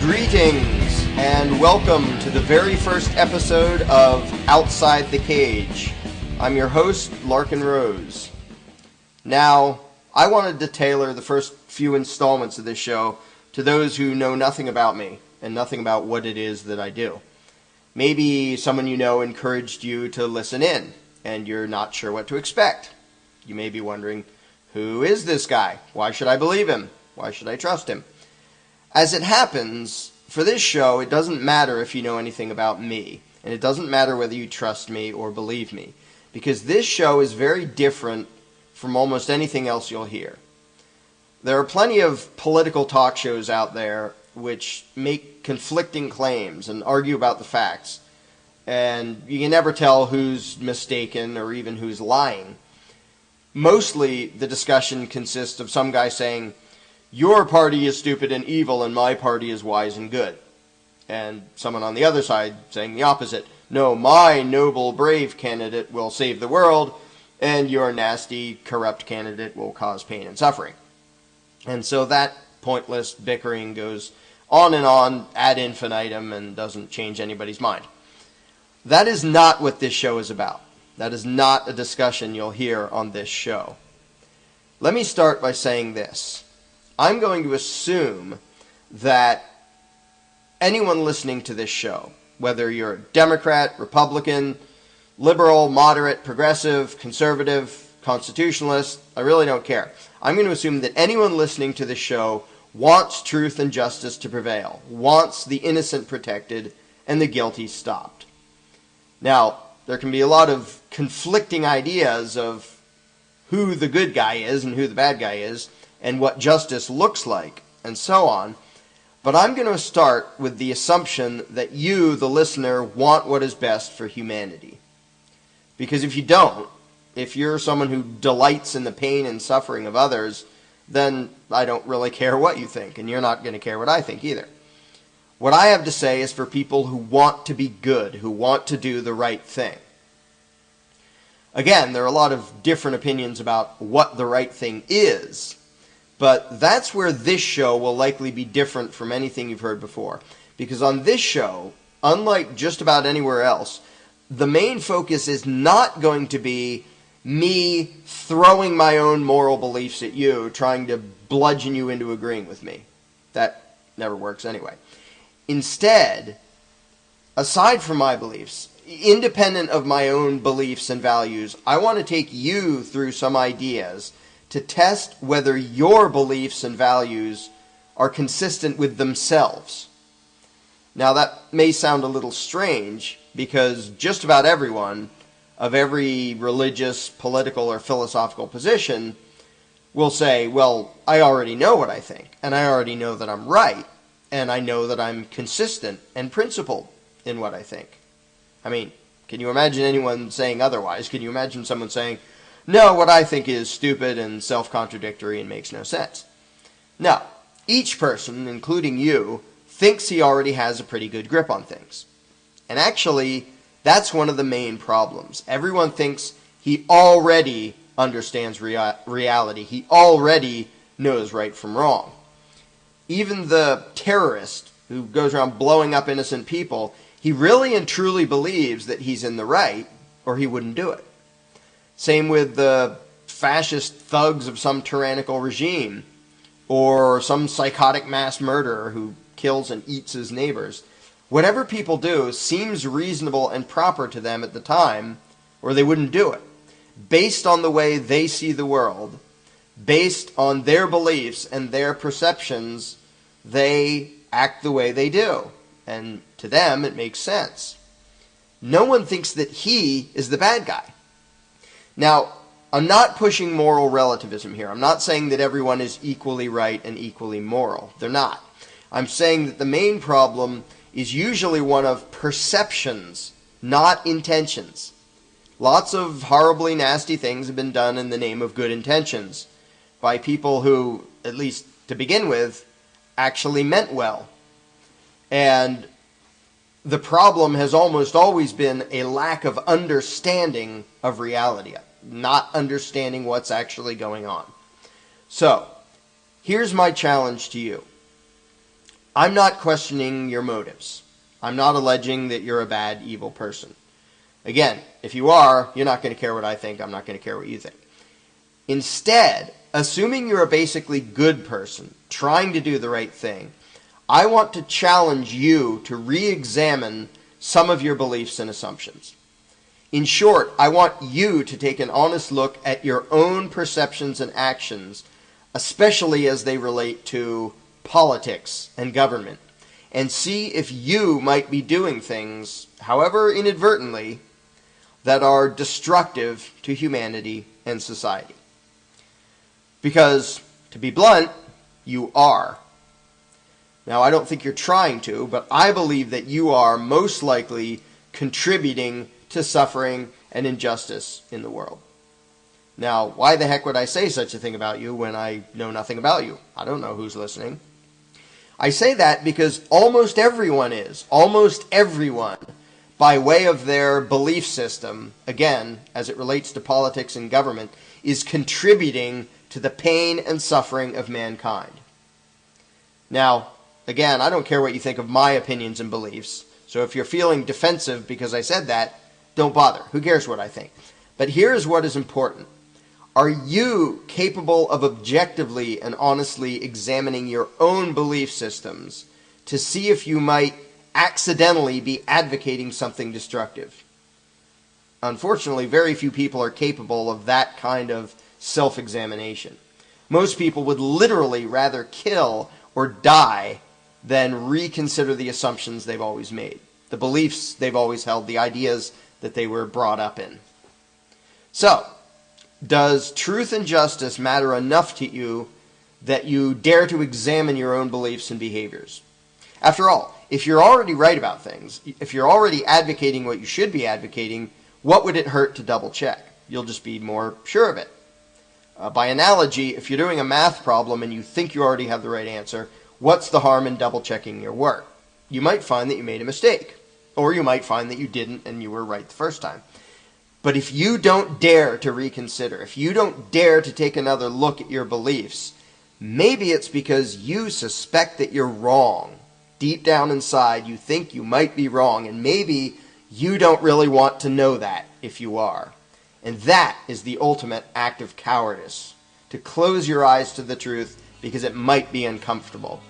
Greetings and welcome to the very first episode of Outside the Cage. I'm your host, Larken Rose. Now, I wanted to tailor the first few installments of this show to those who know nothing about me and nothing about what it is that I do. Maybe someone you know encouraged you to listen in and you're not sure what to expect. You may be wondering, who is this guy? Why should I believe him? Why should I trust him? As it happens, for this show, it doesn't matter if you know anything about me, and it doesn't matter whether you trust me or believe me, because this show is very different from almost anything else you'll hear. There are plenty of political talk shows out there which make conflicting claims and argue about the facts, and you can never tell who's mistaken or even who's lying. Mostly, the discussion consists of some guy saying, "Your party is stupid and evil, and my party is wise and good." And someone on the other side saying the opposite. "No, my noble, brave candidate will save the world, and your nasty, corrupt candidate will cause pain and suffering." And so that pointless bickering goes on and on ad infinitum and doesn't change anybody's mind. That is not what this show is about. That is not a discussion you'll hear on this show. Let me start by saying this. I'm going to assume that anyone listening to this show, whether you're a Democrat, Republican, liberal, moderate, progressive, conservative, constitutionalist, I really don't care. I'm going to assume that anyone listening to this show wants truth and justice to prevail, wants the innocent protected and the guilty stopped. Now, there can be a lot of conflicting ideas of who the good guy is and who the bad guy is, and what justice looks like, and so on. But I'm going to start with the assumption that you, the listener, want what is best for humanity. Because if you don't, if you're someone who delights in the pain and suffering of others, then I don't really care what you think, and you're not going to care what I think either. What I have to say is for people who want to be good, who want to do the right thing. Again, there are a lot of different opinions about what the right thing is, but that's where this show will likely be different from anything you've heard before. Because on this show, unlike just about anywhere else, the main focus is not going to be me throwing my own moral beliefs at you, trying to bludgeon you into agreeing with me. That never works anyway. Instead, aside from my beliefs, independent of my own beliefs and values, I want to take you through some ideas to test whether your beliefs and values are consistent with themselves. Now, that may sound a little strange, because just about everyone of every religious, political, or philosophical position will say, well, I already know what I think, and I already know that I'm right, and I know that I'm consistent and principled in what I think. I mean, can you imagine anyone saying otherwise? Can you imagine someone saying, "No, what I think is stupid and self-contradictory and makes no sense"? No. Each person, including you, thinks he already has a pretty good grip on things. And actually, that's one of the main problems. Everyone thinks he already understands reality. He already knows right from wrong. Even the terrorist who goes around blowing up innocent people, he really and truly believes that he's in the right, or he wouldn't do it. Same with the fascist thugs of some tyrannical regime, or some psychotic mass murderer who kills and eats his neighbors. Whatever people do seems reasonable and proper to them at the time, or they wouldn't do it. Based on the way they see the world, based on their beliefs and their perceptions, they act the way they do. And to them, it makes sense. No one thinks that he is the bad guy. Now, I'm not pushing moral relativism here. I'm not saying that everyone is equally right and equally moral. They're not. I'm saying that the main problem is usually one of perceptions, not intentions. Lots of horribly nasty things have been done in the name of good intentions by people who, at least to begin with, actually meant well. And the problem has almost always been a lack of understanding of reality, not understanding what's actually going on. So, here's my challenge to you. I'm not questioning your motives. I'm not alleging that you're a bad, evil person. Again, if you are, you're not going to care what I think. I'm not going to care what you think. Instead, assuming you're a basically good person, trying to do the right thing, I want to challenge you to re-examine some of your beliefs and assumptions. In short, I want you to take an honest look at your own perceptions and actions, especially as they relate to politics and government, and see if you might be doing things, however inadvertently, that are destructive to humanity and society. Because, to be blunt, you are. Now, I don't think you're trying to, but I believe that you are most likely contributing to suffering and injustice in the world. Now, why the heck would I say such a thing about you when I know nothing about you? I don't know who's listening. I say that because almost everyone is. Almost everyone, by way of their belief system, again, as it relates to politics and government, is contributing to the pain and suffering of mankind. Now, again, I don't care what you think of my opinions and beliefs, so if you're feeling defensive because I said that, don't bother. Who cares what I think? But here's what is important. Are you capable of objectively and honestly examining your own belief systems to see if you might accidentally be advocating something destructive? Unfortunately, very few people are capable of that kind of self-examination. Most people would literally rather kill or die than reconsider the assumptions they've always made, the beliefs they've always held, the ideas that they were brought up in. So, does truth and justice matter enough to you that you dare to examine your own beliefs and behaviors? After all, if you're already right about things, if you're already advocating what you should be advocating, what would it hurt to double check? You'll just be more sure of it. By analogy, if you're doing a math problem and you think you already have the right answer, what's the harm in double checking your work? You might find that you made a mistake, or you might find that you didn't and you were right the first time. But if you don't dare to reconsider, if you don't dare to take another look at your beliefs, maybe it's because you suspect that you're wrong. Deep down inside, you think you might be wrong, and maybe you don't really want to know that if you are. And that is the ultimate act of cowardice, to close your eyes to the truth because it might be uncomfortable.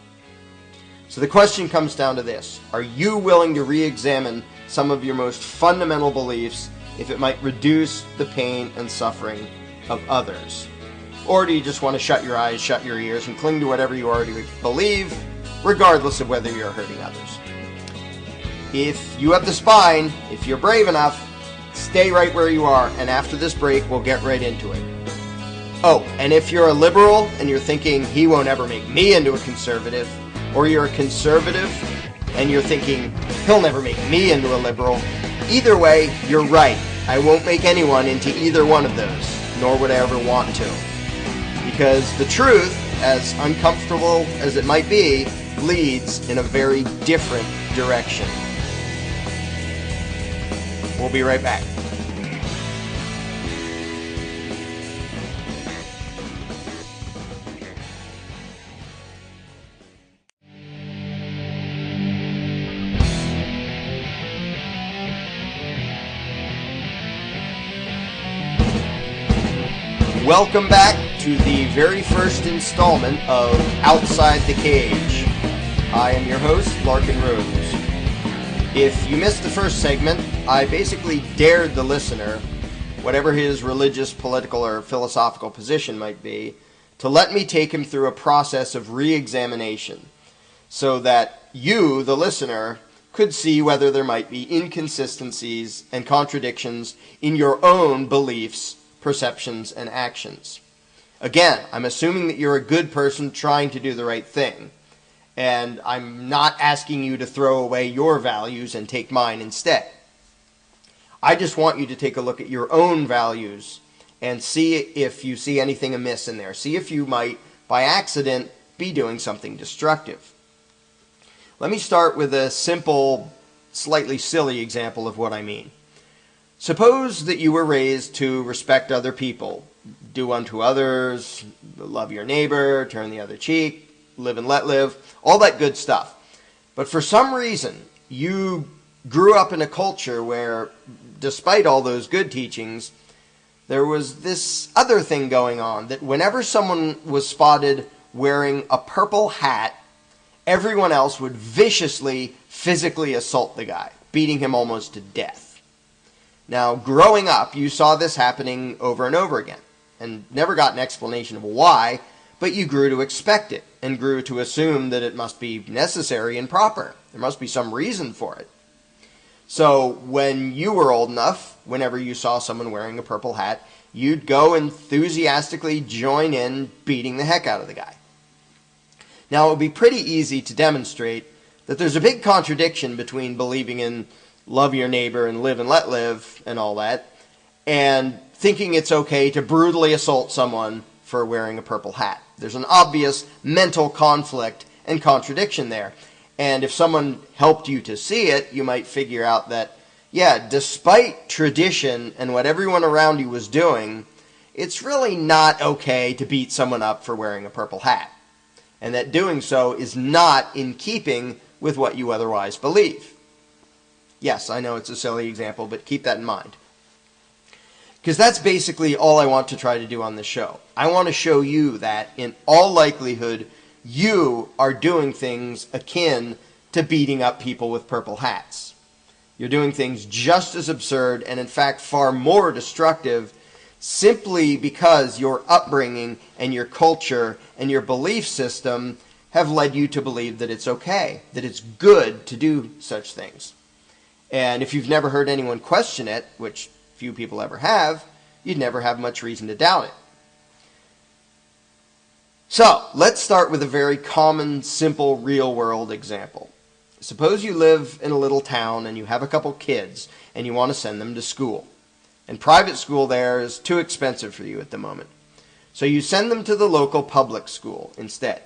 So the question comes down to this. Are you willing to re-examine some of your most fundamental beliefs if it might reduce the pain and suffering of others? Or do you just want to shut your eyes, shut your ears, and cling to whatever you already believe, regardless of whether you're hurting others? If you have the spine, if you're brave enough, stay right where you are, and after this break, we'll get right into it. Oh, and if you're a liberal and you're thinking, he won't ever make me into a conservative, or you're a conservative and you're thinking, he'll never make me into a liberal, either way, you're right. I won't make anyone into either one of those, nor would I ever want to. Because the truth, as uncomfortable as it might be, leads in a very different direction. We'll be right back. Welcome back to the very first installment of Outside the Cage. I am your host, Larken Rose. If you missed the first segment, I basically dared the listener, whatever his religious, political, or philosophical position might be, to let me take him through a process of re-examination so that you, the listener, could see whether there might be inconsistencies and contradictions in your own beliefs, perceptions, and actions. Again, I'm assuming that you're a good person trying to do the right thing, and I'm not asking you to throw away your values and take mine instead. I just want you to take a look at your own values and see if you see anything amiss in there. See if you might, by accident, be doing something destructive. Let me start with a simple, slightly silly example of what I mean. Suppose that you were raised to respect other people, do unto others, love your neighbor, turn the other cheek, live and let live, all that good stuff. But for some reason, you grew up in a culture where, despite all those good teachings, there was this other thing going on, that whenever someone was spotted wearing a purple hat, everyone else would viciously, physically assault the guy, beating him almost to death. Now, growing up, you saw this happening over and over again, and never got an explanation of why, but you grew to expect it, and grew to assume that it must be necessary and proper. There must be some reason for it. So when you were old enough, whenever you saw someone wearing a purple hat, you'd go enthusiastically join in beating the heck out of the guy. Now, it would be pretty easy to demonstrate that there's a big contradiction between believing in love your neighbor and live and let live and all that, and thinking it's okay to brutally assault someone for wearing a purple hat. There's an obvious mental conflict and contradiction there. And if someone helped you to see it, you might figure out that, yeah, despite tradition and what everyone around you was doing, it's really not okay to beat someone up for wearing a purple hat. And that doing so is not in keeping with what you otherwise believe. Yes, I know it's a silly example, but keep that in mind. Because that's basically all I want to try to do on this show. I want to show you that, in all likelihood, you are doing things akin to beating up people with purple hats. You're doing things just as absurd and, in fact, far more destructive, simply because your upbringing and your culture and your belief system have led you to believe that it's okay, that it's good to do such things. And if you've never heard anyone question it, which few people ever have, you'd never have much reason to doubt it. So, let's start with a very common, simple, real-world example. Suppose you live in a little town and you have a couple kids and you want to send them to school. And private school there is too expensive for you at the moment. So you send them to the local public school instead.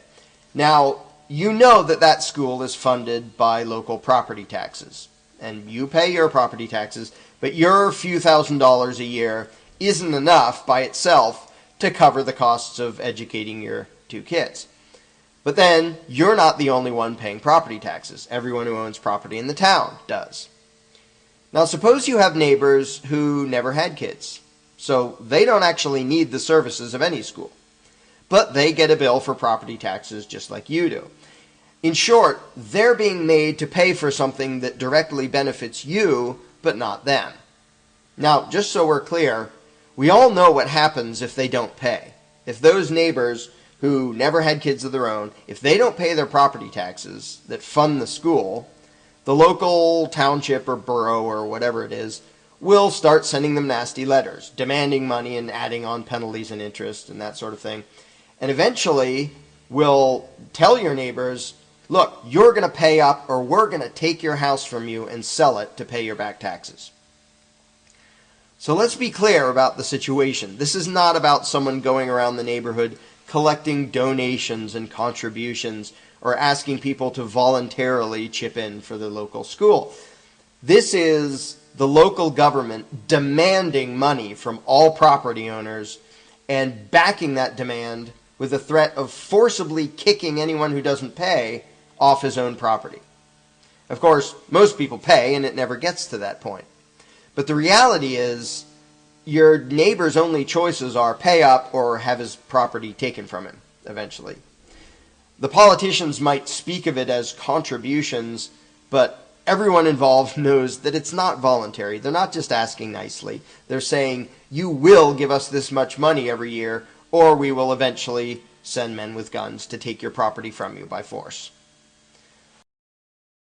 Now, you know that that school is funded by local property taxes. And you pay your property taxes, but your few $1,000s a year isn't enough by itself to cover the costs of educating your two kids. But then, you're not the only one paying property taxes. Everyone who owns property in the town does. Now, suppose you have neighbors who never had kids, so they don't actually need the services of any school. But they get a bill for property taxes just like you do. In short, they're being made to pay for something that directly benefits you, but not them. Now, just so we're clear, we all know what happens if they don't pay. If those neighbors who never had kids of their own, if they don't pay their property taxes that fund the school, the local township or borough or whatever it is will start sending them nasty letters, demanding money and adding on penalties and interest and that sort of thing. And eventually will tell your neighbors, look, you're going to pay up or we're going to take your house from you and sell it to pay your back taxes. So let's be clear about the situation. This is not about someone going around the neighborhood collecting donations and contributions or asking people to voluntarily chip in for the local school. This is the local government demanding money from all property owners and backing that demand with the threat of forcibly kicking anyone who doesn't pay off his own property. Of course, most people pay and it never gets to that point. But the reality is, your neighbor's only choices are pay up or have his property taken from him, eventually. The politicians might speak of it as contributions, but everyone involved knows that it's not voluntary. They're not just asking nicely. They're saying, you will give us this much money every year, or we will eventually send men with guns to take your property from you by force.